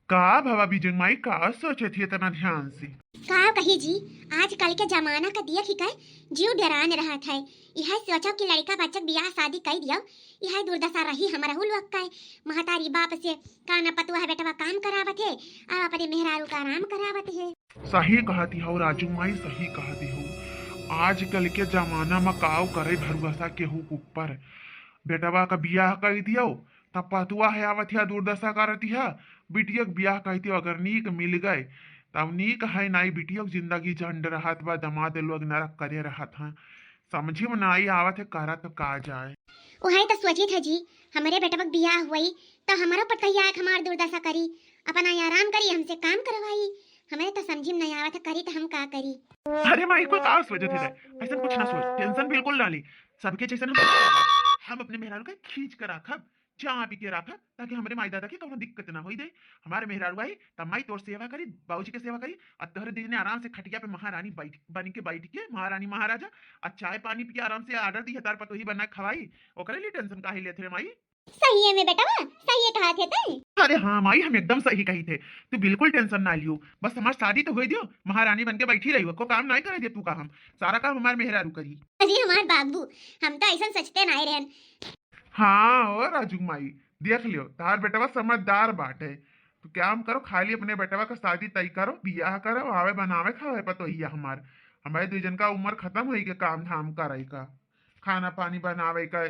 का भवा बिजंग माई का सोचे थी इतना ध्यान से। का कही जी, आजकल के जमाना का दिया खिकर जीव डरान रहा था। यह सोचो कि लड़का बच्चा बियाह शादी कर दियो, यह दुर्दशा रही हमारा हुलवक का महतारी बाप से काना पतुआ है बेटवा काम करावत है और अपने मेहरारू का आराम करावत है। सही कहती हो राजू माई, सही कहती हो। आजकल के जमाना में काव करे भरोसा केहू के ऊपर। बेटवा का बियाह कर दियो तब पतुआ है आवत है दुर्दशा करती है। बिटिया के बियाह कहती हो अगर नीक मिल गए तब नीक है, नाई बिटिया की जिंदगी झंड रहत बा, दमाद लोग नरक करे रहत हैं। समझी में नाई आवत है करा तो का जाए। वही तो सोची था जी, हमारे बेटवा के बियाह हुई तो हमारा पतैया हमार दुर्दशा करी, अपना आराम करी, हमसे काम करवाई। हमें तो समझी में नहीं आवत है करी तो हम का करी। अरे माई को का सोचत है, ऐसा कुछ ना सोच, टेंशन बिल्कुल ना ली। सबके जैसे हम अपने मेहरारू का खींच कर रखब, चाह पी के रखब, ताकि हमारे माई दादा की कोनो दिक्कत ना होई दे। हमारे मेहरारू आई तब माई तोर सेवा करी, बाबूजी के सेवा करी, और तोहरे दीदी ने आराम से खटिया पे महारानी बैठ बन के बैठ के महारानी महाराजा और चाय पानी पी के आराम से ऑर्डर दी हजार पतोही बना के खवाई। ओकरे लिए टेंशन काहे लेत रे माई। सही है मैं बेटवा, सही है कहा थे तई। अरे हाँ माई, हम एकदम सही कही थे। तू बिल्कुल टेंशन ना लियो, बस हमारी शादी तो हुई दियो, महारानी बन के बैठी रही, को काम नहीं करे दे तू का, हम सारा काम हमारे मेहरारू करी। अजी हमार बाबू, हम तो ऐसा सचते नहीं रहन। हाँ और राजू माई देख लियो, तार बेटवा समझदार बाटे। तो क्या हम करो, खाली अपने बेटवा का शादी तय करो, बियाह करो, आवे बनावे खावे पतोहिया हमारे दुई जन का उम्र खत्म हुई के काम धाम करे का, खाना पानी बनावे का,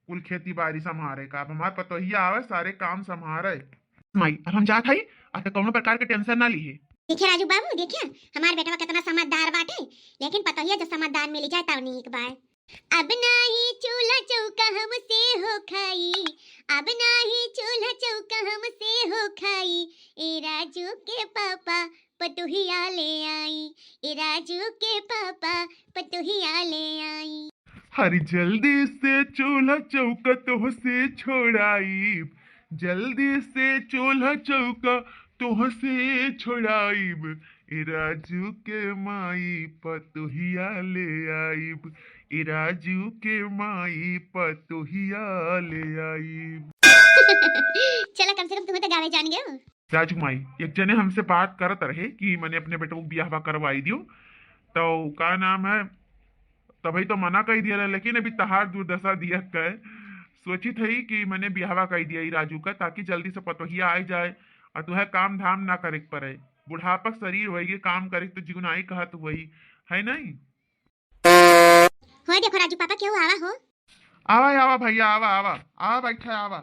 कुल खेती बाड़ी संभारे का। अब हमारे पतोहिया आवे सारे काम संभारे। माई अब हम जात हई, अब कोनो प्रकार के टेंशन ना लीहे। देखिए राजू बाबू, देखिए हमार बेटवा कितना समझदार बाटे, लेकिन पता ही जो समझदार मिल जाए तब नीक बात। अब नाही चूल्हा चौका हमसे हो खाई, अब नाही चूल्हा चौका हमसे हो खाई, ए राजू के पापा पतुहिया ले आई, ए राजू के पापा पतुहिया ले आई। हरी जल्दी से चूल्हा चौका तो से छोड़ाई, जल्दी से चूल्हा चौका तो से छोड़ाईब, ए राजू के माई पतोहिया ले आईब, ए राजू के माई पतोहिया ले आईब। चला कम से कम तुम्हें तो गावे जान गए हो। राजू माई एक जने हमसे बात करत रहे कि मैंने अपने बेटे को ब्याह करवाई दियो, तो का नाम है, तभी तो मना कर दिया रहा, लेकिन अभी तहार दुर्दशा दिया कर सोची थी कि मैंने ब्याहवा कर दिया ही राजू का, ताकि जल्दी से पतोहिया आ जाए और तुहे काम धाम ना करे पड़े। बुढ़ापा शरीर होगी, काम करे तो जीवन आई कहत वही है नहीं। हो देखो राजू पापा क्यों आवा हो। आवा आवा भैया, आवा आवा आवा, बैठा आवा।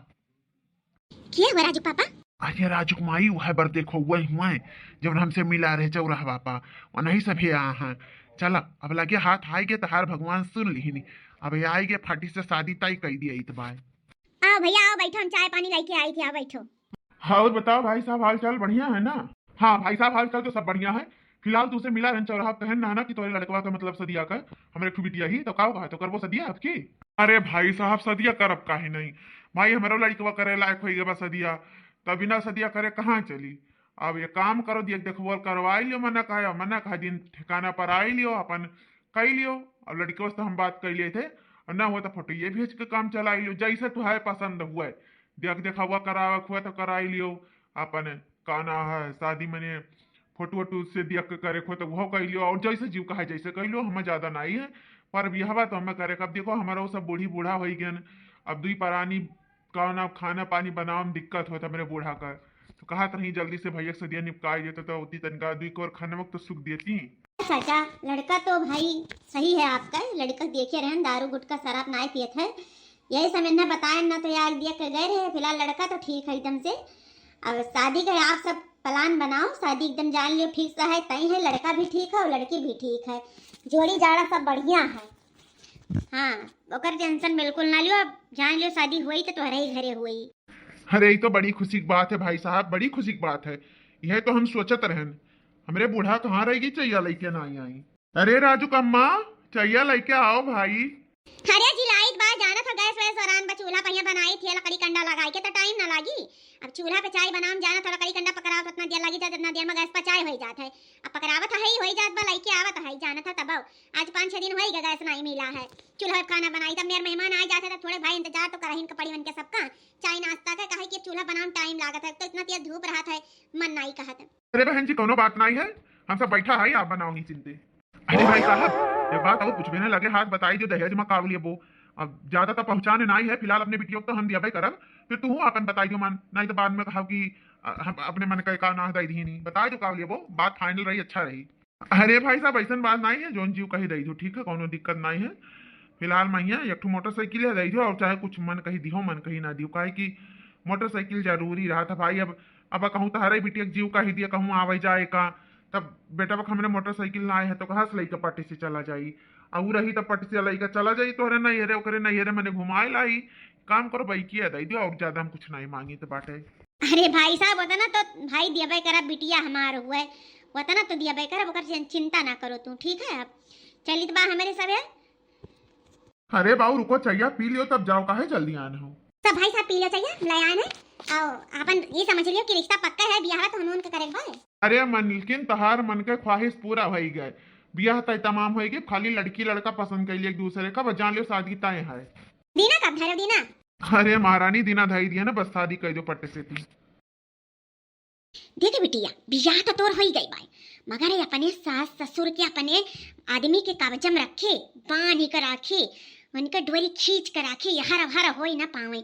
क्या हुआ राजू पापा। अरे राजू माई वह बर देखो वही हुआ जब हमसे मिला रहे चौराहा बापा, वही सभी यहाँ चला। अब लगे हाथ आए गए तो हार भगवान सुन ली, अब आई गए फटी से शादी तय कर दिया इतबार। आओ भैया आओ बैठो, हम चाय पानी लेके आई थी, आओ बैठो। हाँ और बताओ भाई साहब हाल चाल बढ़िया है ना। हाँ भाई साहब हाल चाल तो सब बढ़िया है। फिलहाल तुझसे मिला रहे चौराहा कहन ना कि तुम्हारे लड़कवा का मतलब सदिया कर हमारे एक बिटिया ही तो का कहा तो कर वो सदिया आपकी। अरे भाई साहब सदिया करब काहे नहीं, भाई हमारा लड़कवा करे लायक हो गया सदिया, तो बिना सदिया करे कहाँ चली। अब ये काम करो दिए देखो करवाई लियो, मना कहा दिन ठिकाना पर आई लियो, अपन कही लियो। अब लड़के से हम बात कर लिए थे, और ना हुआ तो फोटो ये भेज के काम चला लियो, जैसे तुम्हारे पसंद हुआ देख देखा हुआ करावक हुआ तो कराई लियो। अपन काना है शादी मैंने फोटो वोटो से देख के करे खो तो वह कह लियो, और जैसे जीव कहा जैसे कह लो, हमें ज्यादा नहीं है पर बिहवा तो हमें करे। अब देखो हमारा वो सब बूढ़ी बूढ़ा हो गया, अब दुई परानी का ना खाना पानी बनाओ में दिक्कत होता मेरे बूढ़ा का, तो कहा नहीं जल्दी से भैया सदिया निपटाई देते तो उतनी तनका दुई को और खाने वक्त तो सुख देती। चाचा लड़का तो भाई सही है आपका, लड़का देखे रहन दारू गुटका शराब ना पियत है, यही समय न बताए ना तो यार दिया कर गए रहे। फिलहाल लड़का तो ठीक है एकदम से। अब शादी का आप सब प्लान बनाओ, शादी एकदम जान लियो ठीक से है, तई है लड़का भी ठीक है और लड़की भी ठीक है, जोड़ी जाड़ा सब बढ़िया है। हाँ ओकर टेंशन बिल्कुल ना लियो, अब जान लियो शादी हुई तो तुम्हारे ही घरे हुई। अरे ये तो बड़ी खुशी की बात है भाई साहब, बड़ी खुशी की बात है। यह तो हम सोचत रहन हमरे बूढ़ा कहाँ रहेगी, चाहिए लेके ना आई। अरे राजू कम्मा चाहिए लेके आओ भाई। अरे जिलाइत बात जाना था, गैस वैस वरान बा चूल्हा पहिया बनाई थी, लकड़ी कंडा लगाई के तो टाइम ना लगी। अब चूल्हा पे चाय बनाम जाना था, लकड़ी कंडा पकड़ाओ तो इतना देर लगी, जितना देर में गैस पर चाय हो जाता है। अब पकड़ावत है होई जात बा लइके आवत है जानत है तब आज 5-6 दिन होई गैस नहीं मिला है। चूल्हा पे खाना बनाई तब मेरे मेहमान आ जाते तो थोड़े भाई इंतजार तो करहिन के पड़ी उनके सबका चाय नाश्ता का कहे कि चूल्हा बनाने टाइम लागत है तो इतना तेज धूप रहा था मन नहीं कहत। अरे बहन जी कोनो बात नहीं है, हम सब बैठा है, आप बनाओगी चिंते। अरे भाई साहब एक बात और कुछ भी नहीं लगे हाथ बताई जो दहेज में कावली वो अब ज्यादा तो पहुंचाने नहीं है, फिलहाल अपने बिटियों को तो हम दिया भाई करब, फिर तू अपन बताई जो मन नहीं तो बाद में कहा कि हम अपने मन का ना दई दी नहीं बताए जो कावली वो बात फाइनल रही अच्छा रही। अरे भाई साहब ऐसा बात नहीं है, जोन जीव कही दई दो ठीक है, कोनो दिक्कत नहीं है। फिलहाल मैं एक ठो मोटरसाइकिल दई दो और चाहे कुछ मन कही दिहो मन कही ना दियो, काहे कि मोटरसाइकिल जरूरी रहा था भाई। अब कहूँ तो हरे बिटिया जीव कही दिया कहूँ आवे जाए का, तब बेटा बक हमने मोटरसाइकिल ना आए है तो कहाँ से लई पट्टी से चला जाई, और रही तब पट्टी से लई चला जाई तो अरे नहीं अरे ओकरे नहीं अरे मैंने घुमाए लाई काम करो भाई किया दई दियो और ज्यादा हम कुछ नहीं मांगी तो बाटे। अरे भाई साहब होता ना तो भाई दिया भाई करा बिटिया हमार हुआ है होता ना तो दिया भाई करा ओकर चिंता ना करो तू ठीक है। अब चलित बा हमारे सब है। अरे बाबू रुको चाहिए पी लियो तब जाओ काहे जल्दी आने हो। सब भाई साहब पी लो चाहिए ले आए हैं और अपन ये समझ लियो कि रिश्ता पक्का है ब्याह तो हम उनका करेंगे भाई। अरे मनकिन तहार मन के ख्वाहिश पूरा हो गए, ब्याह तय तमाम होएगी, खाली लड़की लड़का पसंद कर लिए एक दूसरे का, बस जान लियो शादी तय है। दीना कब धरो दीना? अरे महारानी दीना धाई दिया ना बस शादी कर दो पट्टे से थी। देखे बिटिया ब्याह तो तोर हो ही गई भाई मगर ये अपने सास ससुर के अपने आदमी के कब्जम रखे बांध कर रखे उनके डोरी खींच कर रखे हर हर हो ही ना पावे।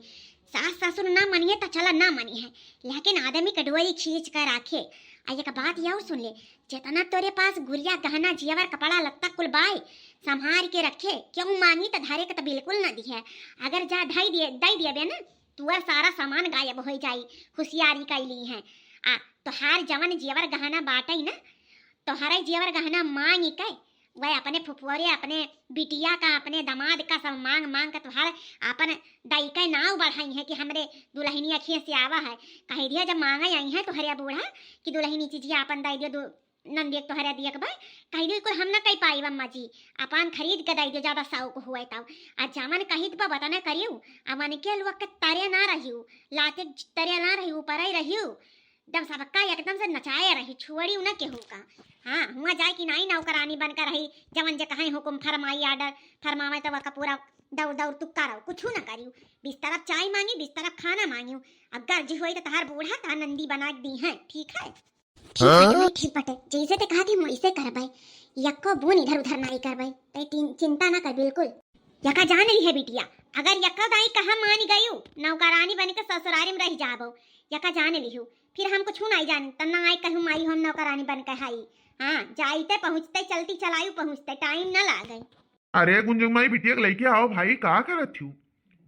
सास ससुर ना मनिए तो चला ना मनी है लेकिन आदमी के डोरी खींच कर रखे। आइए का बात यह सुन ले जितना तोरे पास गुड़िया गहना जेवर कपड़ा लत्ता कुल बाय संभार के रखे क्यों मांगी तो धारे का तो बिल्कुल ना दी है। अगर जा दई दिए बे ना तुअर सारा सामान गायब हो जाई होशियारी कैली है। तोहार जवन जेवर गहना बाटई ना तोहारे जेवर गहना मांग के वह अपने फुफुरे अपने बिटिया का अपने दामाद का सब मांग मांग कर तोहार अपन दाई का नाव बढ़ाई है कि हमरे दुल्हनी अखियाँ से आवा है। कह दिया जब मांगा आई है तो हरिया बूढ़ा कि दुल्हनी चीजिया अपन दाई दियो नंदियक तो हरिया दिया भाई कह दियो कुल हम ना कही पाई अम्मा जी अपन खरीद के दाई दियो ज्यादा साउक हुआ तब आज जामन कही तो बता ना करियो अमन के वक्त तरे ना रहियो लाते तरे ना रही ऊपर ही रहियो जब सबका एकदम से नचाए रही छुअड़ी उन्हें के होगा। हाँ हुआ जाए कि नहीं नौकरानी बनकर रही जवन जे कहीं हुकुम फरमाई आर्डर फरमावे तो वह पूरा दौड़ दौड़ तुक्का रहो कुछ ना करियो बिस्तर चाय मांगी बिस्तर खाना मांगियो अब गर्ज हुई तो तहार बूढ़ा ता नंदी बना दी है ठीक है। ठीक बटे जैसे ते कहा थी वैसे कर भाई यक्को बून इधर उधर नहीं कर भाई ते चिंता ना कर बिल्कुल यका जान ली है बिटिया अगर यक्का दाई कहा मान गयू नौकरानी बन के ससुरारी में रह जाबो यका जान लिहू फिर हम कुछ नहीं जान तना आई कहूँ माई हम नौकरानी बन के हाई। हाँ जाइते पहुँचते चलती चलायू पहुँचते टाइम न लागे। अरे गुंजंग माई बिटिया के लेके आओ भाई का करत थी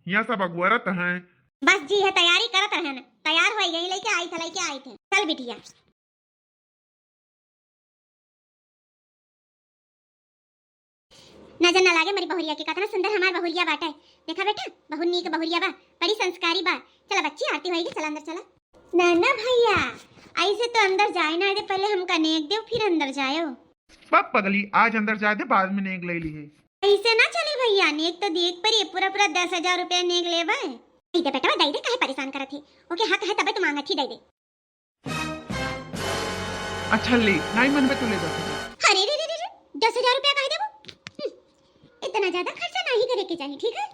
यहाँ सब अगवरत हैं बस जी है तैयारी करत रहे न तैयार हो गई लेके आई थे चल बिटिया। नजर न लागे मेरी बहुरिया की कितना सुंदर हमार बहुरिया बाटा है देखा बेटा बहुत नीक बहुरिया बा बड़ी संस्कारी बा। चला बच्ची आरती होएगी चला अंदर चला। नाना भैया ऐसे तो अंदर जाए ना दे पहले हमका नेक दो फिर अंदर जाओ। बाप पगली आज अंदर जा दे बाद में नेक ले ली है ऐसे ना चले भैया नेक तो देख पर ये पूरा 10,000 रुपया नेक ले बे दे बेटा दे काहे परेशान करत है ओके हक है तबे तो मांगा थी दे। अच्छा ले नहीं मन में तो ले जा। अरे रे 10,000 रुपया काहे देबो इतना ज्यादा खर्चा नहीं करे के चाहिए ठीक है।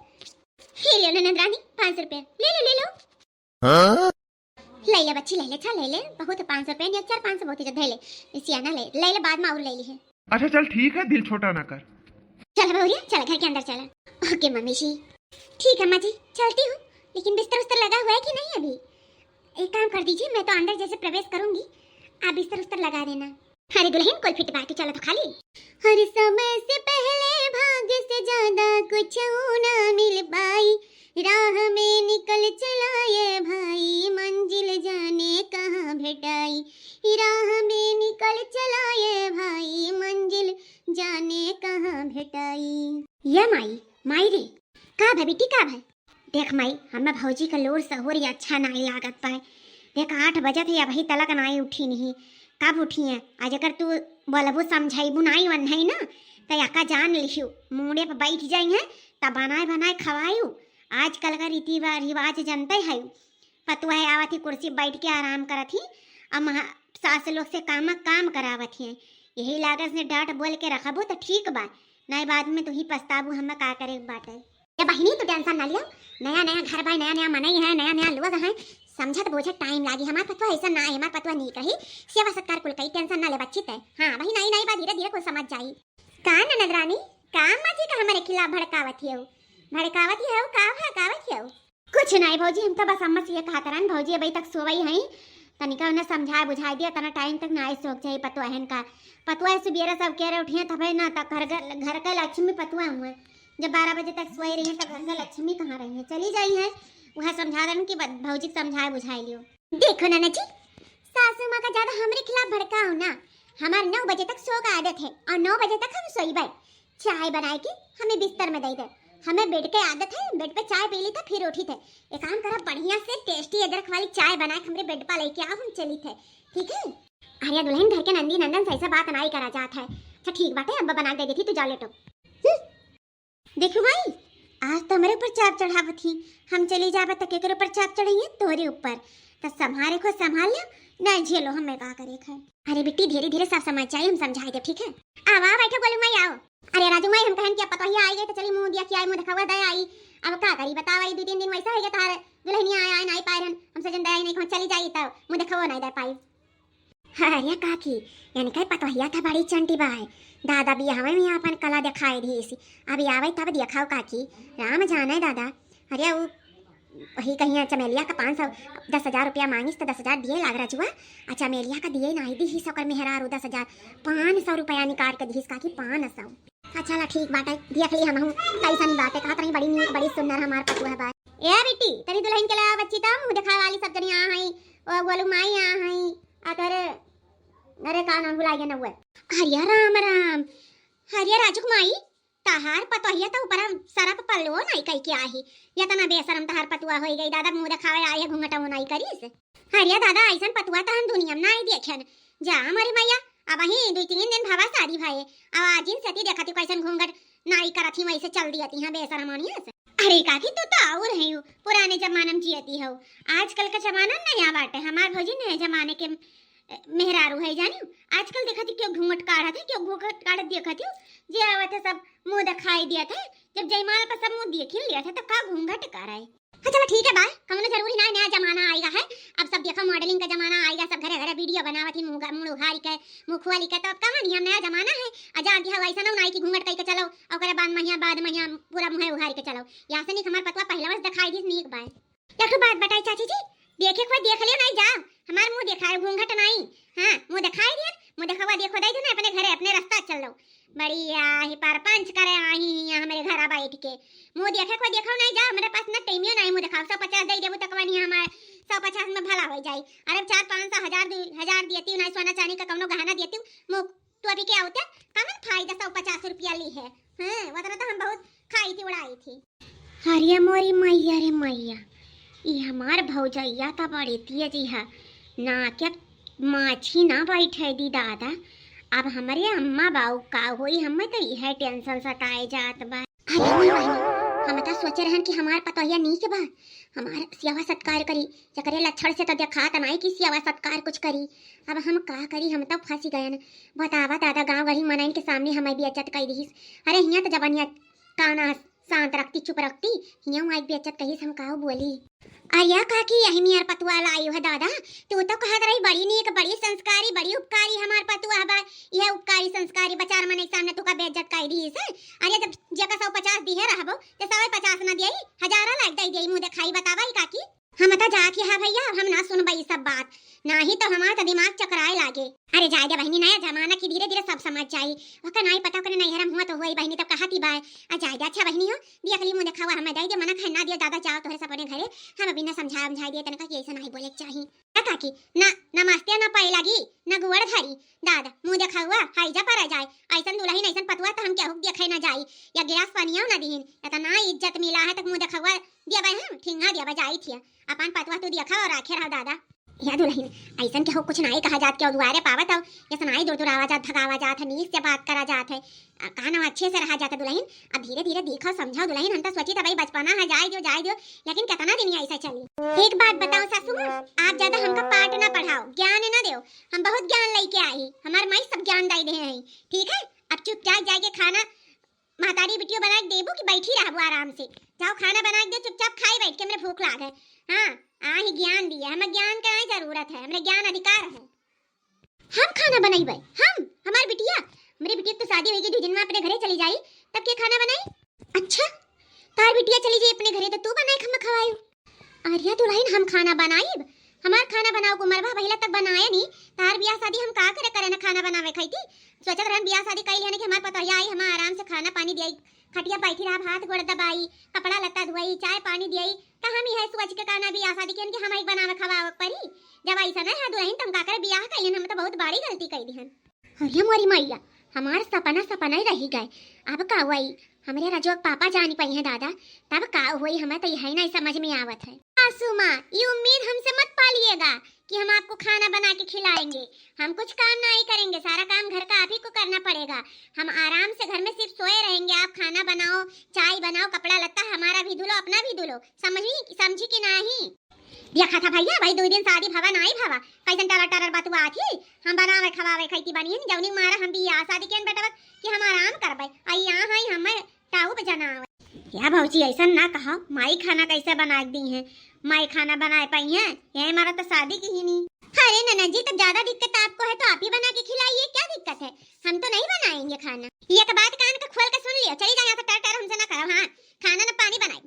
हे ले लो नंदरानी 500 रुपया ले लो। हाँ? ले ले बच्ची ले ले चल ले ले बहुत 500 रुपया नहीं 4-500 बहुत है ले इसी ना ले बाद में और ले ली है। अच्छा चल ठीक है दिल छोटा ना कर चल बहुरिया चल घर के अंदर चला। ओके मम्मी जी ठीक है अम्मा जी चलती हूँ लेकिन बिस्तर उस्तर लगा हुआ है कि नहीं अभी एक काम कर दीजिए मैं तो अंदर जैसे प्रवेश करूंगी आप बिस्तर उस्तर लगा देना। अरे दुल्हन कोई फिट बाकी चलो तो खाली हर समय से पहले भाग्य से ज्यादा कुछ ना मिल पाई राह में निकल चला ये भाई मंजिल जाने कहाँ भेटाई राह में निकल चला ये भाई मंजिल जाने कहाँ भेटाई। या माई रे का भाई बेटी का भाई देख माई हमें भौजी का लोर सहूर अच्छा नहीं लागत पाए देख 8 बजे थे अभी तलक नहीं उठी नहीं कब उठी है आज अगर तू बोलबू समझाइबू नहीं वन है ना तो यका जान लिखियो मुड़े पर बैठ जाई है तब बनाए खवायू आजकल का रीति रिवाज जनते है पतुआ आवत ही कुर्सी बैठ के आराम करत ही अब सास लोग से काम करावत है यही लागत से डांट बोल के रखबो तो ठीक बा, नहीं बाद में तू ही पछताबू हम का करे बाटे। ये बहिनी तू टेंशन ना लियो, नया नया घर भाई, नया नया मनई है, नया नया लोग है, समझत बोझत टाइम लागी। हमार पतवा ऐसा ना है, हमार पतवा नहीं कही सेवा सत्कार कुल कही, टेंशन ना ले बच्ची ते। हां वही नहीं नहीं बा धीरे धीरे कुल समझ जाई। का ननद रानी काम मजी का हमारे खिलाफ भड़कावत हो, भड़कावत हो कावत हो। कुछ नहीं भौजी, हम तो बस अम्मा से ये कहत रहन भौजी अभी तक सोवई हई, तनिका उन्हें समझा बुझा दिया, तना टाइम तक ना सोच जाई पतवा हन का। पतवा से बेरा सब कह रहे उठिए तब ना तक घर का लक्ष्मी पतवा हुए, जब 12 बजे तक सोई रही है तब घर का लक्ष्मी कहाँ रही है, चली जाई है। वह समझा रहे कि भौजी समझाए बुझाई लियो। देखो नाना जी, सासू माँ का ज्यादा हमारे खिलाफ भड़काओ ना। हमारे 9 बजे तक सो का आदत है और 9 बजे तक हम सोई बाई। चाय बनाए के हमें बिस्तर में दे दे, हमें बेड के आदत है, बेड पे चाय पी ली था फिर उठी थे। एक काम करा बढ़िया से टेस्टी अदरक वाली चाय बना के हमारे बेड पर लेके आओ, हम चली थे ठीक है। अरे दुल्हन घर के नंदी नंदन से ऐसा बात नहीं करा जाता है। अच्छा ठीक बात है, अब्बा बना दे देती, तू जा लेटो। देखो भाई आज तो हमारे ऊपर चाप चढ़ावत थी, हम चली जावे तो केकरे ऊपर चाप चढ़ाइए तोरे ऊपर, तो संभाले को संभाल लियो ना झेलो हमें का करे खाए। अरे बेटी धीरे धीरे सब समझ जाए, हम समझाए दे ठीक है। आओ आओ बैठो गोलू माई आओ। अरे राजू माई हम कहन कि पता ही आई गई तो चली मुंह दिया कि आई मुंह दिखावा दे आई, अब का करी बताओ। आई 2-3 दिन वैसा हो गया तार दुल्हनिया आया नहीं पाए रहन, हमसे जन दया नहीं कहो चली जाई तो मुंह दिखावा नहीं दे पाई। अरे काकी यानी कह पता हिया था बड़ी चंटी बाई, दादा भी हमें में अपन कला दिखाई दी इसी, अभी आवे तब दिखाओ काकी, राम जाने दादा। अरे वो वही कहीं चमेलिया का 510,000 रुपया मांगिस तो 10,000 दिए लाग रहा जुआ। अच्छा चमेलिया का दिए नहीं दी ही सकर मेहरारू 10,000 500 रुपया निकाल के दी काकी 500। अच्छा ला ठीक बात है, देख ली हम कैसा नहीं बात है, कहा तनी बड़ी नीक बड़ी सुंदर हमार पतुआ है। ए बेटी तनी दुल्हन के ला बच्ची तो मुंह दिखाए वाली सब जनी आ हई, ओ गोलू माई आ हई, अरे अरे का नाम भुला गया ना हुआ। हरिया राम राम, हरिया राजू माई तहार पतोहिया तो ऊपर सरप पल्लो नहीं कई के आही, या तना बेशरम तहार पतुआ होई गई, दादा मुंह दिखावे आई है घूंघटा नहीं करीस। हरिया दादा ऐसन पतुआ तो हम दुनिया में नहीं देखन, जा हमारी मैया अब ही 2-3 दिन भावा शादी भाई, अब आज इन सती देखती कैसन घूंघट नहीं करती वैसे चल दियती हां बेशरमनिया से। अरे काकी तू तो और है पुराने जमाने में जियती हो, आजकल का जमाना नया बाटे। हमार भौजी नए जमाने के मेहरारू है जानी, आजकल देखती क्यों घूंघट काढ़त है, क्यों घूंघट काढ़त देखती हो, जे आवत है सब मुंह दिखाई दिया था, जब जयमाल पर सब मुंह देख लिया था तो का घूंघट कर है। हाँ चलो ठीक है बाय, कमनो जरूरी ना नया जमाना आएगा है, अब सब देखो मॉडलिंग का जमाना आएगा, सब घरे घरे वीडियो बनावत ही मुंह उघारी के मुंह खुआली के, तो अब कहां नियम नया जमाना है। आजाद दिया ऐसा ना नहीं कि घूंघट कई के चलो और करे बाद महीना पूरा मुंह उघारी के चलो, या से नहीं हमार पतवा पहला बस दिखाई दी नीक बाय। एक बात बताई चाची जी, देखे कोई देख लियो नहीं जाओ, हमार मुंह दिखाए घूंघट नहीं, हां मुंह दिखाई दिया, मुंह दिखावा देखो दे ना अपने घरे अपने रास्ता चल लो, बढ़िया ही परपंच करे आई यहाँ मेरे घर बैठ के मुंह देखे कोई देखो नहीं जाओ, मेरे पास ना टाइम नहीं मुंह दिखाओ। 150 दे देबो तक नहीं हमारे 150 में भला हो जाए। अरे 400-500 हजार देती हूँ, ना सोना चांदी का कौनो गहना देती हूँ, मुंह तो अभी क्या होता कमन फायदा 150 रुपया ली है। हां वतना तो हम बहुत खाई थी उड़ाई थी। हरिया मोरी मैया रे मैया, ये हमार भौजैया तो बड़ी तेज है ना, क्या माछी ना बैठे दी दादा। अब हमारे अम्मा बाऊ का होई, हमें तो यह टेंशन सताए जात बा। अरे हम तो सोचे रहन कि हमार पतोहिया नी के बा हमार सेवा सत्कार करी, चकरे लक्षण से तो देखा त नहीं कि सेवा सत्कार कुछ करी। अब हम का करी, हम तो फंसी गए न। बतावा दादा गांव गली मनाइन के सामने हमें भी इज्जत कई दीस। अरे हिया तो जबनिया काना शांत रखती चुप रखती, हिया आज भी इज्जत कहीस, हम काहो बोली। अया काकी यही मियार पतुआ लाई है दादा, तू तो कहत रही बड़ी नीक बड़ी संस्कारी बड़ी उपकारी हमार पतुआ बा, यह उपकारी संस्कारी बचार मने सामने तू का बेइज्जत काई दी है। अरे जब जका 150 दी है रहबो ते 150 ना देई, हजारा लाग दई देई मुंह दिखाई बतावा काकी। हम तो जात है भैया, हम ना सुनबई सब बात, ना ही तो हमारा तो दिमाग चकराए लागे। अरे जाए दे बहनी, नया जमाना की धीरे धीरे सब समझ जाई, ओका नहीं पता करे नहीं हरम हुआ तो होई बहनी, तब कहती बाय आ जाए दे। अच्छा बहनी हो देख ली मुंह दिखावा, हमें दई दे मना खाना दियो दादा, जाओ तोरे सब अपने घरे, हम बिना समझा दिए तनका कि ऐसा नहीं बोले चाहिए। काकी ना नमस्ते ना पाई लगी ना गुड़ धरी दादा, मुंह दिखावा हाइजा पर आ जाए, ऐसन दुल्हन ऐसन पतुआ तो हम क्या हुक देखे ना जाई, या गैस पानिया ना दीन इतना इज्जत मिला है, तक मुंह दिखावा दिया भाई हम ठिंगा दिया जाई थी अपन पतवा तू देखा और आखे रहा दादा। या दुल्हन ऐसन के हो कुछ नहीं कहा जात, क्यों दुआरे पावत हो या सुनाई दूर दूर आवा जात, भगावा जात है, नीच से बात करा जात है, कहना अच्छे से रहा जाता दुल्हन। अब धीरे धीरे देखो समझाओ दुल्हन, हम तो सोची था भाई बचपना है जाए दो, लेकिन कितना दिन ऐसा चली। एक बात बताओ सासू माँ, आप ज्यादा हमका पाठ ना पढ़ाओ, ज्ञान ना दो, हम बहुत ज्ञान लेके आई, हम हमार माई सब ज्ञान दाई दे हैं। ठीक है, अब चुपचाप जाके खाना महतारी बिटियो बना के देबो कि बैठी रहबो आराम से। जाओ खाना बना के दे, चुपचाप खाई बैठ के, हमरे भूख लाग है। हाँ, ही ज्ञान दिया, हमें ज्ञान का जरूरत है, हमें ज्ञान अधिकार है। हम खाना बनाई भाई, हम हमारी बिटिया, मेरी बिटिया तो शादी होगी, 2 दिन में अपने घरे चली जाई, तब के खाना बनाई? अच्छा, तार बिटिया चली जाई अपने घरे तो तू बनाई हम खवाई? अरे दुल्हन हम खाना बनाई, हमार खाना बनाओ को मरवा पहिला तक बनाया नहीं। तार बियाह शादी हम का करे ना खाना बनावे खाईती। सोचत रहन बियाह शादी कइल है कि हमार पतोहिया आई, हम आराम से खाना पानी दियाई, खटिया बैठी रहा, हाथ गोड़ दबाई, कपड़ा लत्ता धुआई, चाय पानी दियाई, त हम ही है सोच के कहना बियाह शादी के कि हम ही बनावे खवावे परी। जब ऐसा ना है दुल्हन तुम का करे बियाह कइलन, हम तो बहुत बड़ी गलती कई दिहन। अरे मोरी मैया, हमार सपना ही रह गए। अब का हुई, हमरे रजो पापा जानी पई है दादा, तब का हुई हमें तो यही नहीं समझ में आवत है। सासू माँ, ये उम्मीद हमसे मत पालिएगा कि हम आपको खाना बना के खिलाएंगे। हम कुछ काम नहीं करेंगे, सारा काम घर का आप ही को करना पड़ेगा। हम आराम से घर में सिर्फ सोए रहेंगे, आप खाना बनाओ, चाय बनाओ, कपड़ा लत्ता हमारा भी धुलो, अपना भी धुलो। समझी कि नहीं? देखा था भैया, भाई 2 दिन शादी भवा नहीं भवा, कैसन टरर बात हुआ थी। हम बनावे खवावे खैती बनी है, जौनी मारा हम बियाह शादी के बेटा कि हम आराम करबे। आई यहाँ है हमें टाऊ पे जाना है। क्या भौजी ऐसा ना कहा, माई खाना कैसे बना दी है? माई खाना बनाए पाई है, ये हमारा तो शादी की ही नहीं। अरे नैना जी, तो ज्यादा दिक्कत आपको है तो आप ही बना के खिलाइए, क्या दिक्कत है? हम तो नहीं बनाएंगे खाना। ये बात कान का खोल के सुन लिया, चली जाए यहाँ से, टर हमसे ना करो। हाँ, खाना ना पानी बनाए